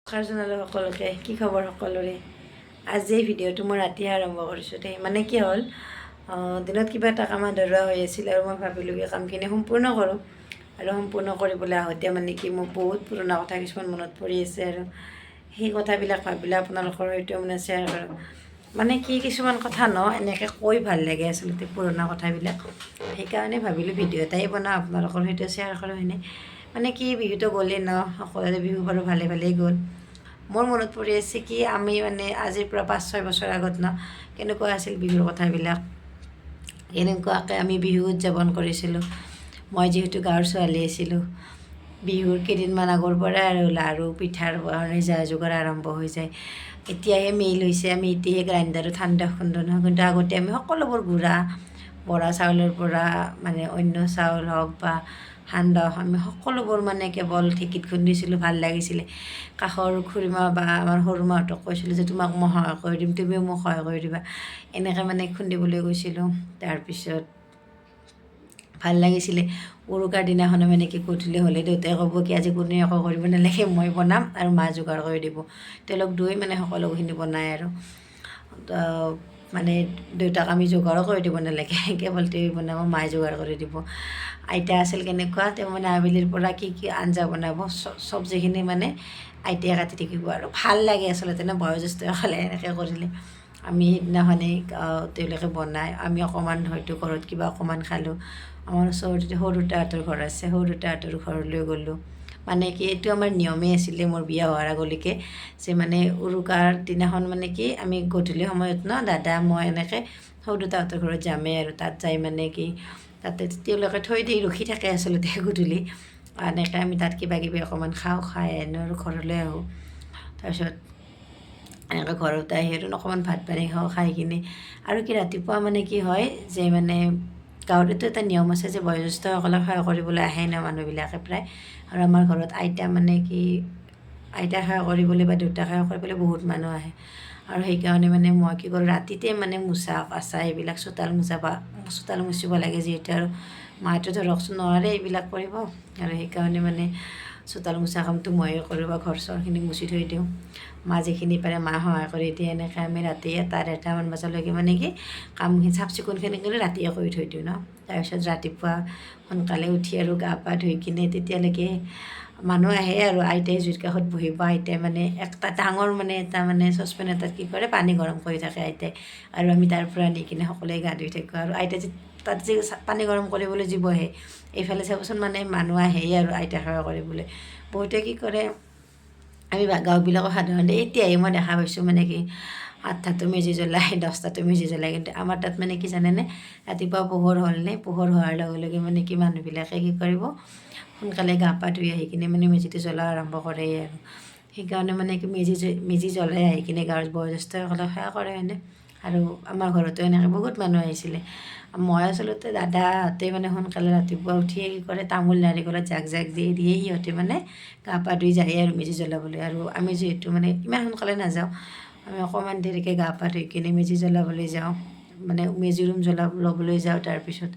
জনালো সকলোকে কি খবৰ সকলোৰে। আজি এই ভিডিঅ'টো মই ৰাতিয়ে আৰম্ভ কৰিছোঁ দেই। মানে কি হ'ল, দিনত কিবা এটা কাম আধৰুৱা হৈ আছিল আৰু মই ভাবিলোঁ কি কামখিনি সম্পূৰ্ণ কৰোঁ। আৰু সম্পূৰ্ণ কৰিবলৈ আহোঁতে মানে কি মোৰ বহুত পুৰণা কথা কিছুমান মনত পৰি আছে আৰু সেই কথাবিলাক ভাবিলে আপোনালোকৰ সৈতে মানে শ্বেয়াৰ কৰোঁ। মানে কি কিছুমান কথা এনেকৈ কৈ ভাল লাগে আচলতে পুৰণা কথাবিলাক। সেইকাৰণে ভাবিলোঁ ভিডিঅ' এটাই বনাওঁ, আপোনালোকৰ সৈতে শ্বেয়াৰ কৰোঁ। মানে কি বিহুটো গ'লেই সকলোৰে বিহু বাৰু ভালে ভালেই গ'ল। মোৰ মনত পৰি আছে কি আমি মানে আজিৰ পৰা 5-6 বছৰ আগত কেনেকুৱা আছিল বিহুৰ কথাবিলাক, কেনেকুৱাকৈ আমি বিহু উদযাপন কৰিছিলোঁ। মই যিহেতু গাঁৱৰ ছোৱালী আছিলোঁ, বিহুৰ কেইদিনমান আগৰ পৰাই আৰু লাড়ু পিঠাৰ কাৰণে যা যোগাৰ আৰম্ভ হৈ যায়। এতিয়াহে মেইল হৈছে, আমি এতিয়াহে গ্ৰাইণ্ডাৰত ঠাণ্ডা খুন্দো নহয়, কিন্তু আগতে আমি সকলোবোৰ গুড়া বৰা চাউলৰ পৰা মানে অন্য চাউল হওক বা সান্দহ আমি সকলোবোৰ মানে কেৱল ঢেঁকীত খুন্দিছিলোঁ। ভাল লাগিছিলে। কাষৰ খুৰীমা বা আমাৰ সৰু মাহঁতক কৈছিলোঁ যে তোমাক মই সহায় কৰি দিম, তুমিও মোক সহায় কৰি দিবা। এনেকৈ মানে খুন্দিবলৈ গৈছিলোঁ। তাৰপিছত ভাল লাগিছিলে। উৰুকাৰ দিনাখনো মানে কি গধূলি হ'লে দেউতাই ক'ব কি আজি কোনে একো কৰিব নালাগে, মই বনাম আৰু মা যোগাৰ কৰি দিব। তেওঁলোক দুই মানে সকলোখিনি বনায় আৰু মানে দেউতাক আমি যোগাৰো কৰি দিব নালাগে, কেৱল তেওঁ বনাব, মায়ে যোগাৰ কৰি দিব। আইতা আছিল কেনেকুৱা, তেওঁ মানে আবেলিৰ পৰা কি কি আঞ্জা বনাব চব্জিখিনি মানে আইতাই কাটি থাকিব আৰু ভাল লাগে আচলতে বয়োজ্যেষ্ঠসকলে এনেকৈ কৰিলে। আমি সেইদিনাখনেই তেওঁলোকে বনায়, আমি অকণমান হয়তো ঘৰত কিবা অকণমান খালোঁ। আমাৰ ওচৰতে সৰু তাহঁতৰ ঘৰ আছে, সৰু তাহঁতৰ ঘৰলৈ গ'লোঁ। মানে কি এইটো আমাৰ নিয়মেই আছিলে মোৰ বিয়া হোৱাৰ আগলৈকে, যে মানে উৰুকাৰ দিনাখন মানে কি আমি গধূলি সময়ত দাদা মই এনেকৈ সৰু তাহঁতৰ ঘৰত যামেই আৰু তাত যাই মানে কি তাতে তেওঁলোকে থৈ দি ৰখি থাকে আচলতে গধূলি। এনেকৈ আমি তাত কিবা কিবি অকণমান খাই আৰু ঘৰলৈ আহোঁ। তাৰপিছত এনেকৈ ঘৰত আহি আৰু অকণমান ভাত পানী খাই কিনে আৰু কি ৰাতিপুৱা মানে কি হয় যে মানে গাঁৱতো এটা নিয়ম আছে যে বয়োজ্যেষ্ঠসকলক সেৱা কৰিবলৈ আহে মানুহবিলাকে প্ৰায়। আৰু আমাৰ ঘৰত আইতা মানে কি আইতাক সেৱা কৰিবলৈ বা দেউতাক সেৱা কৰিবলৈ বহুত মানুহ আহে। আৰু সেইকাৰণে মানে মই কি কৰোঁ, ৰাতিতে মানে মোচা কাচা এইবিলাক চোতাল মুচিব লাগে, যিহেতু আৰু মাহঁতে ধৰকচোন নোৱাৰে এইবিলাক কৰিব। আৰু সেইকাৰণে মানে চোতাল মোচা কামটো ময়ে কৰোঁ বা ঘৰ চৰখিনি মুচি থৈ দিওঁ। মা যিখিনি পাৰে মা সহায় কৰি দিয়ে। এনেকৈ আমি ৰাতি 1:30মান বজালৈকে মানে কি কামখিনি চাফ চিকুণখিনি কৰি ৰাতিয়ে কৰি থৈ দিওঁ তাৰপিছত ৰাতিপুৱা সোনকালে উঠি আৰু গা পা ধুই কিনে তেতিয়ালৈকে মানুহ আহে আৰু আইতাই জুইৰ কাষত বহিব। আইতাই মানে এটা ডাঙৰ মানে এটা মানে চচপেন এটাত কি কৰে পানী গৰম কৰি থাকে আইতাই, আৰু আমি তাৰ পৰা নি কিনে সকলোৱে গা ধুই থাকোঁ। আৰু আইতাই তাত যে পানী গৰম কৰিবলৈ যি বহে, এইফালে চাবচোন মানে মানুহ আহেই আৰু আইতাক সেৱা কৰিবলৈ। বহুতে কি কৰে, আমি গাঁওবিলাকত সাধাৰণতে এতিয়াহে মই দেখা পাইছোঁ মানে কি 8টাতো মেজি জ্বলাই 10টাতো মেজি জ্বলাই, কিন্তু আমাৰ তাত মানে কি জানেনে, ৰাতিপুৱা পোহৰ পোহৰ হোৱাৰ লগে লগে মানে কি মানুহবিলাকে কি কৰিব, সোনকালে গা পা ধুই আহি কিনে মানে মেজিটো জ্বলা আৰম্ভ কৰে। আৰু সেইকাৰণে মানে কি মেজি জ্বলাই আহি কিনে গাঁৱৰ বয়োজ্যেষ্ঠসকলক সেৱা কৰে আৰু আমাৰ ঘৰতো এনেকৈ বহুত মানুহ আহিছিলে। মই আচলতে দাদাহঁতে মানে সোনকালে ৰাতিপুৱা উঠিয়ে কি কৰে, তামোল নাৰিকলত জাক দিয়ে সিহঁতে মানে গা পা ধুই যায় আৰু মেজি জ্বলাবলৈ। আৰু আমি যিহেতু মানে ইমান সোনকালে নাযাওঁ, আমি অকণমান দেৰিকৈ গা পা ধুই কিনে মেজি জ্বলাবলৈ যাওঁ, মানে মেজি ৰুম ল'বলৈ যাওঁ। তাৰপিছত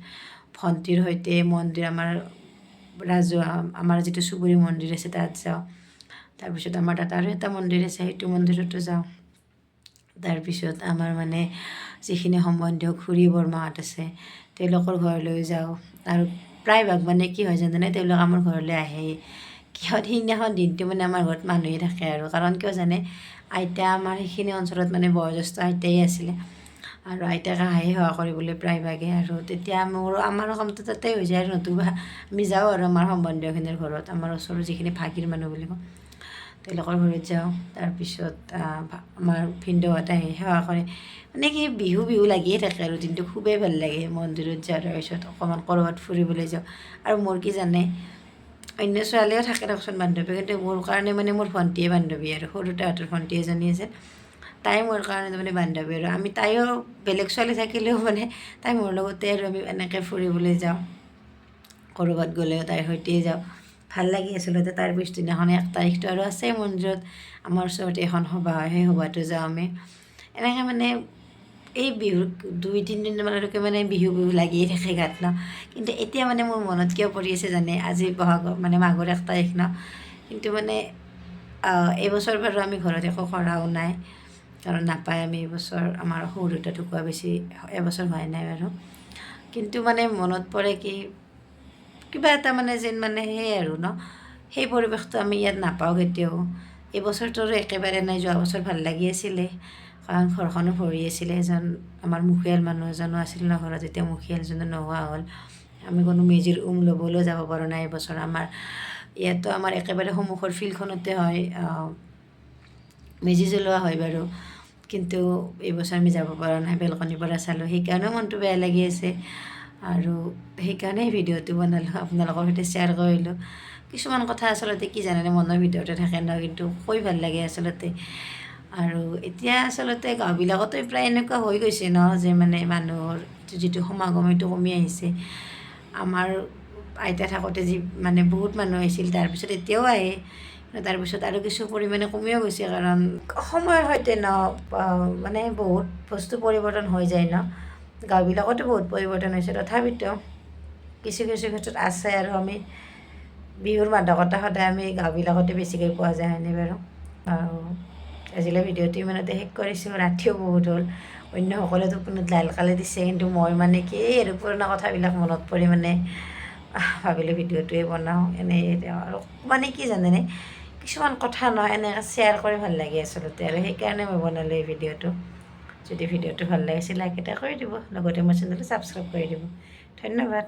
ভণ্টিৰ সৈতে মন্দিৰ আমাৰ যিটো চুবুৰী মন্দিৰ আছে তাত যাওঁ। তাৰপিছত আমাৰ তাত আৰু এটা মন্দিৰ আছে, সেইটো মন্দিৰতো যাওঁ। তাৰপিছত আমাৰ মানে যিখিনি সম্বন্ধীয় খুৰী বৰমাহঁত আছে তেওঁলোকৰ ঘৰলৈ যাওঁ। আৰু প্ৰায়ভাগ মানে কি হয় জানেনে, তেওঁলোক আমাৰ ঘৰলৈ আহেই। কিহত সেইদিনাখন দিনটো মানে আমাৰ ঘৰত মানুহেই থাকে আৰু কাৰণ কিয় জানে, আইতা আমাৰ সেইখিনি অঞ্চলত মানে বয়োজ্যেষ্ঠ আইতাই আছিলে। আৰু আইতাক আহে সেৱা কৰিবলৈ প্ৰায়ভাগে। আৰু তেতিয়া আমাৰো কামটো তাতে হৈ যায়। আৰু নতুবা আমি যাওঁ আৰু আমাৰ সম্বন্ধীয়খিনিৰ ঘৰত, আমাৰ ওচৰৰ যিখিনি ভাগিৰ মানুহ বুলি কওঁ তেওঁলোকৰ ঘৰত যাওঁ। তাৰপিছত আমাৰ ভিনদেউহঁত আহি সেৱা কৰে। মানে কি বিহু লাগিয়ে থাকে আৰু দিনটো খুবেই ভাল লাগে। মন্দিৰত যাওঁ, তাৰপিছত অকণমান ক'ৰবাত ফুৰিবলৈ যাওঁ। আৰু মোৰ কি জানে, অন্য ছোৱালীও থাকে দিয়কচোন বান্ধৱী, কিন্তু মোৰ কাৰণে মানে মোৰ ভণ্টিয়ে বান্ধৱী। আৰু সৰু তাহঁতৰ ভণ্টি এজনী আছে, তাই মোৰ কাৰণে মানে বান্ধৱী। আৰু তাইও বেলেগ ছোৱালী থাকিলেও মানে তাই মোৰ লগতে আৰু আমি এনেকৈ ফুৰিবলৈ যাওঁ। ক'ৰবাত গ'লেও তাইৰ সৈতেই যাওঁ, ভাল লাগে আচলতে। তাৰ পিছদিনাখন 1 তাৰিখটো আৰু আছেই মন্দিৰত আমাৰ ওচৰতে এখন সভা হয়, সেই সভাটো যাওঁ আমি। এনেকৈ মানে এই বিহুৰ 2-3 দিনমানলৈকে মানে বিহু লাগিয়ে থাকে গাত কিন্তু এতিয়া মানে মোৰ মনত কিয় পৰি আছে জানে, আজি মাঘৰ 1 তাৰিখ কিন্তু মানে এইবছৰ বাৰু আমি ঘৰত একো কৰাও নাই, কাৰণ নাপায় আমি এইবছৰ আমাৰ সৰু দুটা ঢুকুৱা বেছি এবছৰ হোৱাই নাই বাৰু। কিন্তু মানে মনত পৰে কি কিবা এটা মানে যেন মানে সেই আৰু ন, সেই পৰিৱেশটো আমি ইয়াত নাপাওঁ কেতিয়াও। এইবছৰটো আৰু একেবাৰে নাই, যোৱা বছৰ ভাল লাগি আছিলে কাৰণ ঘৰখনো ভৰি আছিলে, এজন আমাৰ মুখীয়াল মানুহ এজনো আছিল ন ঘৰত, এতিয়া মুখীয়ালজনো নোহোৱা হ'ল। আমি কোনো মেজিৰ ল'বলৈও যাব পৰা নাই এইবছৰ। আমাৰ ইয়াতো আমাৰ একেবাৰে সন্মুখৰ ফিল্ডখনতে হয়, মেজি জ্বলোৱা হয় বাৰু, কিন্তু এইবছৰ আমি যাব পৰা নাই, বেলকনিৰ পৰা চালোঁ, সেইকাৰণেও মনটো বেয়া লাগি আছে। আৰু সেইকাৰণে ভিডিঅ'টো বনালোঁ, আপোনালোকৰ সৈতে শ্বেয়াৰ কৰিলোঁ। কিছুমান কথা আচলতে কি জানেনে, মনৰ ভিতৰতে থাকে ন, কিন্তু কৈ ভাল লাগে আচলতে। আৰু এতিয়া আচলতে গাঁওবিলাকতো প্ৰায় এনেকুৱা হৈ গৈছে ন, যে মানে মানুহৰ যিটো সমাগম সেইটো কমি আহিছে। আমাৰ আইতা থাকোঁতে যি মানে বহুত মানুহ আহিছিল, তাৰপিছত এতিয়াও আহে, তাৰপিছত আৰু কিছু পৰিমাণে কমিও গৈছে, কাৰণ সময়ৰ সৈতে ন মানে বহুত বস্তু পৰিৱৰ্তন হৈ যায় ন। গাঁওবিলাকতো বহুত পৰিৱৰ্তন হৈছে, তথাপিতো কিছু কিছু ক্ষেত্ৰত আছে। আৰু আমি বিহুৰ মাদকতা সদায় আমি গাঁওবিলাকতে বেছিকৈ পোৱা যায়, হয়নে বাৰু। আৰু আজিলৈ ভিডিঅ'টো ইমানতে শেষ কৰিছোঁ, ৰাতিও বহুত হ'ল, অন্যসকলে টোপনিত লাল কালি দিছে, কিন্তু মই মানে কি এই আৰু পুৰণা কথাবিলাক মনত পৰি মানে ভাবিলোঁ ভিডিঅ'টোৱে বনাওঁ। এনেই আৰু মানে কি জানেনে, কিছুমান কথা নহয় এনেকৈ শ্বেয়াৰ কৰি ভাল লাগে আচলতে, আৰু সেইকাৰণে মই বনালোঁ এই ভিডিঅ'টো। যদি ভিডিঅ'টো ভাল লাগিছে লাইক এটা কৰি দিব, লগতে মোৰ চেনেলটো ছাবস্ক্ৰাইব কৰি দিব। ধন্যবাদ।